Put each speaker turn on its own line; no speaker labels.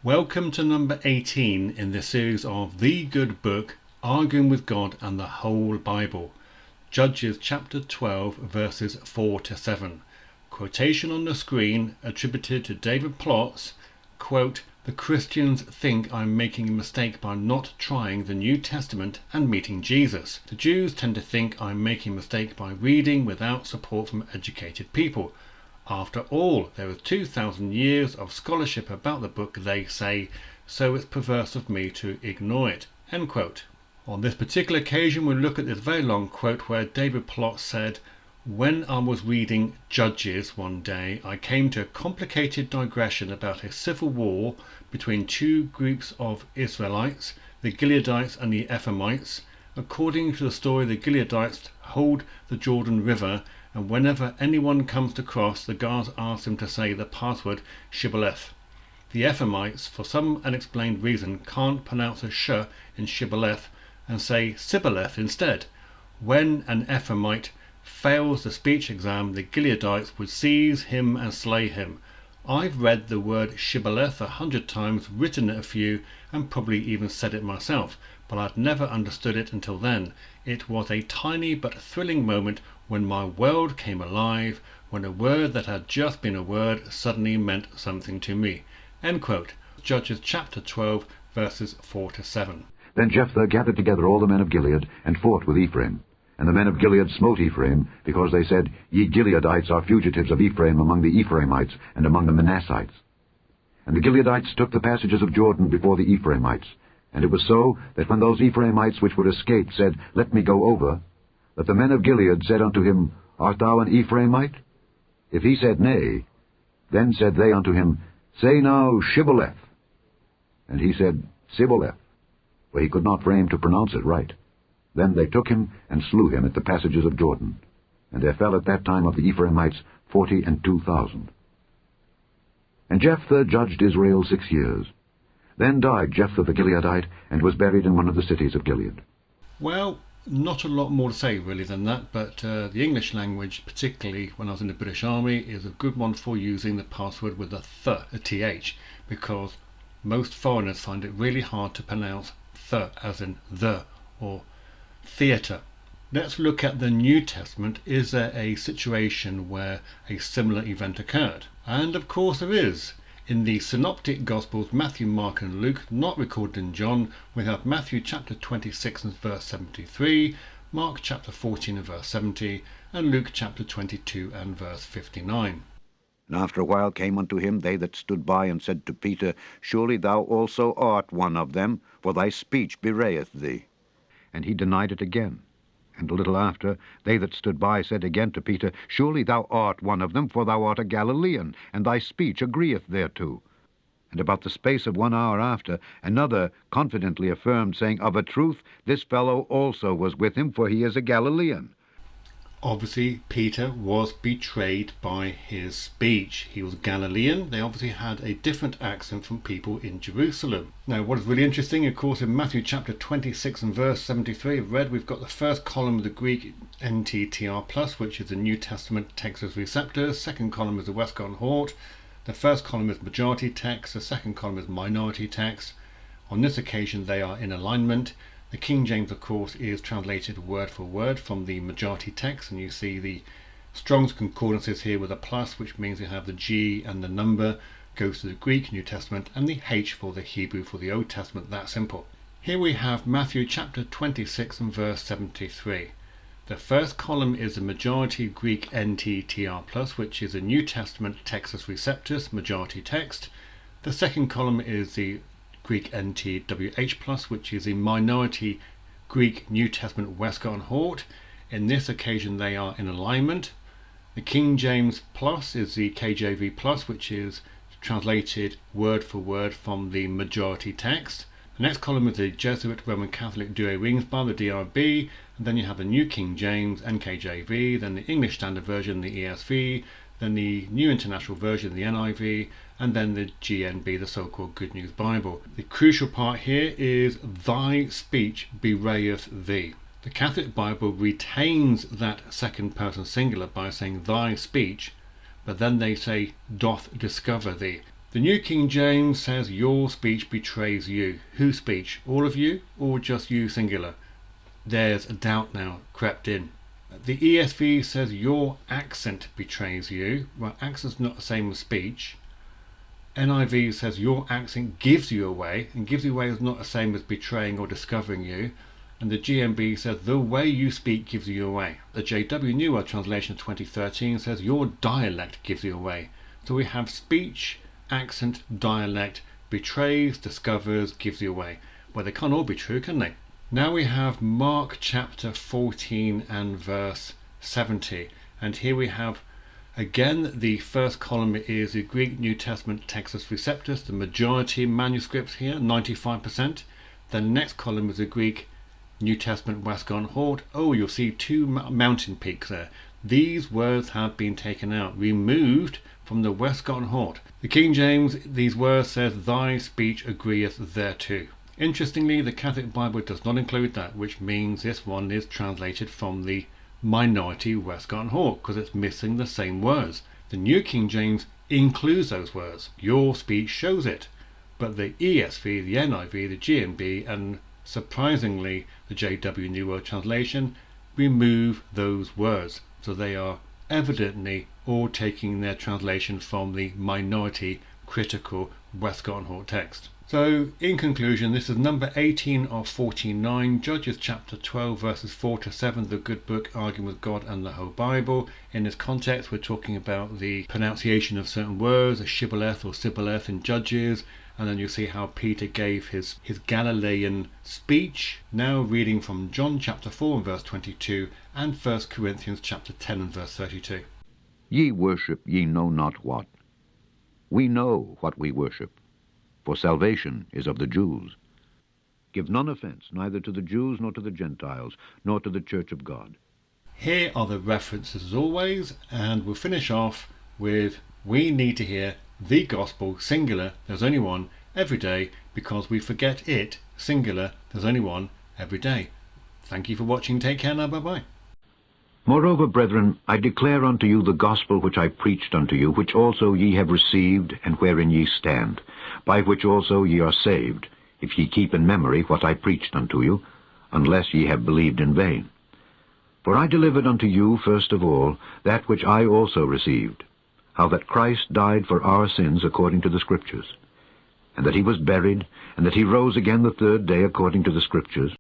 Welcome to number 18 in the series of The Good Book, Arguing with God and the Whole Bible. Judges chapter 12 verses 4 to 7. Quotation on the screen attributed to David Plotz, quote, "The Christians think I'm making a mistake by not trying the New Testament and meeting Jesus. The Jews tend to think I'm making a mistake by reading without support from educated people. After all, there is 2,000 years of scholarship about the book, they say, so it's perverse of me to ignore it." End quote. On this particular occasion, we'll look at this very long quote where David Plotz said, "When I was reading Judges one day, I came to a complicated digression about a civil war between two groups of Israelites, the Gileadites and the Ephraimites. According to the story, the Gileadites hold the Jordan River, and whenever anyone comes to cross, the guards ask him to say the password Shibboleth. The Ephraimites, for some unexplained reason, can't pronounce a sh in Shibboleth and say Sibboleth instead. When an Ephraimite fails the speech exam, the Gileadites would seize him and slay him. I've read the word Shibboleth 100 times, written it a few, and probably even said it myself, but I'd never understood it until then. It was a tiny but thrilling moment when my world came alive, when a word that had just been a word suddenly meant something to me." End quote. Judges chapter 12 verses 4 to 7.
Then Jephthah gathered together all the men of Gilead, and fought with Ephraim. And the men of Gilead smote Ephraim, because they said, "Ye Gileadites are fugitives of Ephraim among the Ephraimites and among the Manassites." And the Gileadites took the passages of Jordan before the Ephraimites. And it was so, that when those Ephraimites which were escaped said, "Let me go over," that the men of Gilead said unto him, "Art thou an Ephraimite?" If he said, "Nay," then said they unto him, "Say now Shibboleth." And he said, "Sibboleth," for he could not frame to pronounce it right. Then they took him and slew him at the passages of Jordan. And there fell at that time of the Ephraimites 42,000. And Jephthah judged Israel 6 years. Then died Jephthah the Gileadite, and was buried in one of the cities of Gilead.
Well, not a lot more to say really than that, but the English language, particularly when I was in the British Army, is a good one for using the password with a th, because most foreigners find it really hard to pronounce th as in the or theatre. Let's look at the New Testament. Is there a situation where a similar event occurred? And of course there is. In the Synoptic Gospels, Matthew, Mark and Luke, not recorded in John, we have Matthew chapter 26 and verse 73, Mark chapter 14 and verse 70, and Luke chapter 22 and verse 59.
And after a while came unto him they that stood by, and said to Peter, Surely thou also art one of them, for thy speech bewrayeth thee. And he denied it again. And a little after, they that stood by said again to Peter, Surely thou art one of them, for thou art a Galilean, and thy speech agreeth thereto. And about the space of 1 hour after, another confidently affirmed, saying, Of a truth, this fellow also was with him, for he is a Galilean.
Obviously, Peter was betrayed by his speech. He was Galilean. They obviously had a different accent from people in Jerusalem. Now, what is really interesting, of course, in Matthew chapter 26 and verse 73 of read, we've got the first column of the Greek NTTR+, which is the New Testament text as receptors. Second column is the Westcott and Hort. The first column is majority text. The second column is minority text. On this occasion, they are in alignment. The King James, of course, is translated word for word from the majority text, and you see the Strong's Concordances here with a plus, which means you have the G and the number goes to the Greek New Testament, and the H for the Hebrew for the Old Testament. That simple. Here we have Matthew chapter 26 and verse 73. The first column is the majority Greek NTTR+, which is a New Testament Textus Receptus majority text. The second column is the Greek NTWH+, which is a minority Greek New Testament Westcott and Hort. In this occasion they are in alignment. The King James Plus is the KJV+, which is translated word for word from the majority text. The next column is the Jesuit Roman Catholic Douay Rheims Bar, the DRB, and then you have the New King James, NKJV, then the English Standard Version, the ESV, then the New International Version, the NIV, and then the GNB, the so-called Good News Bible. The crucial part here is thy speech bewrayeth thee. The Catholic Bible retains that second person singular by saying thy speech, but then they say doth discover thee. The New King James says your speech betrays you. Whose speech? All of you, or just you singular? There's a doubt now crept in. The ESV says your accent betrays you. Well, accent's not the same as speech. NIV says your accent gives you away, and gives you away is not the same as betraying or discovering you. And the GMB says the way you speak gives you away. The JW New World Translation 2013 says your dialect gives you away. So we have speech, accent, dialect, betrays, discovers, gives you away. Well, they can't all be true, can they? Now we have Mark chapter 14 and verse 70. And here we have, again, the first column is the Greek New Testament Textus Receptus, the majority manuscripts here, 95%. The next column is the Greek New Testament Westcott Hort. Oh, you'll see two mountain peaks there. These words have been taken out, removed from the Westcott Hort. The King James, these words says, thy speech agreeth thereto. Interestingly, the Catholic Bible does not include that, which means this one is translated from the minority Westcott Hort, because it's missing the same words. The New King James includes those words. Your speech shows it. But the ESV, the NIV, the GMB, and surprisingly the JW New World Translation remove those words. So they are evidently all taking their translation from the minority critical Westcott Hort text. So, in conclusion, this is number 18 of 49, Judges chapter 12, verses 4 to 7, the good book, Arguing with God and the Whole Bible. In this context, we're talking about the pronunciation of certain words, a shibboleth or sibboleth in Judges, and then you see how Peter gave his Galilean speech. Now reading from John chapter 4 and verse 22, and 1 Corinthians chapter 10 and verse 32.
Ye worship ye know not what. We know what we worship, for salvation is of the Jews. Give none offense, neither to the Jews, nor to the Gentiles, nor to the church of God.
Here are the references as always, and we'll finish off with we need to hear the gospel, singular, there's only one, every day, because we forget it, singular, there's only one, every day. Thank you for watching. Take care now. Bye-bye.
Moreover, brethren, I declare unto you the gospel which I preached unto you, which also ye have received, and wherein ye stand, by which also ye are saved, if ye keep in memory what I preached unto you, unless ye have believed in vain. For I delivered unto you first of all that which I also received, how that Christ died for our sins according to the Scriptures, and that he was buried, and that he rose again the third day according to the Scriptures,